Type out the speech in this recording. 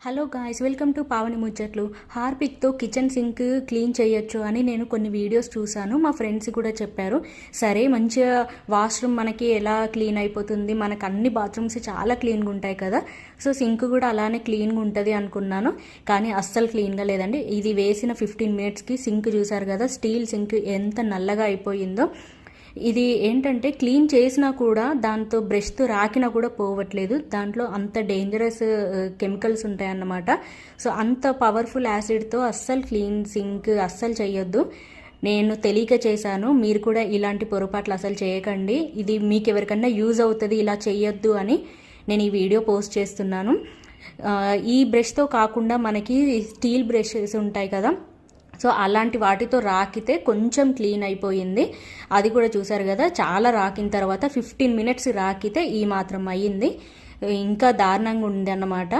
Hello guys, welcome to Pavani ముచ్చట్లు. హార్పిక్తో kitchen sync clean చేయొచ్చు అని నేను కొన్ని వీడియోస్ చూశాను. మా ఫ్రెండ్స్ కూడా చెప్పారు. సరే, మంచిగా వాష్రూమ్ మనకి ఎలా క్లీన్ అయిపోతుంది, మనకు అన్ని బాత్రూమ్స్ చాలా క్లీన్గా ఉంటాయి కదా, సో సింక్ కూడా అలానే క్లీన్గా ఉంటుంది అనుకున్నాను. కానీ అస్సలు క్లీన్గా లేదండి. ఇది వేసిన 15 మినిట్స్కి సింక్ చూసారు కదా, స్టీల్ సింక్ ఎంత నల్లగా అయిపోయిందో. ఇది ఏంటంటే క్లీన్ చేసినా కూడా దాంతో బ్రష్తో రాకినా కూడా పోవట్లేదు. దాంట్లో అంత డేంజరస్ కెమికల్స్ ఉంటాయన్నమాట. సో అంత పవర్ఫుల్ యాసిడ్తో అస్సలు క్లీన్ సింక్ అస్సలు చేయొద్దు. నేను తెలియక చేశాను, మీరు కూడా ఇలాంటి పొరపాట్లు అసలు చేయకండి. ఇది మీకు ఎవరికన్నా యూజ్ అవుతుంది, ఇలా చేయొద్దు అని నేను ఈ వీడియో పోస్ట్ చేస్తున్నాను. ఈ బ్రష్తో కాకుండా మనకి స్టీల్ బ్రషెస్ ఉంటాయి కదా, సో అలాంటి వాటితో రాకితే కొంచెం క్లీన్ అయిపోయింది. అది కూడా చూసారు కదా, చాలా రాకిన తర్వాత 15 మినిట్స్ రాకితే ఈ మాత్రం అయ్యింది. ఇంకా దారుణంగా ఉంది అన్నమాట.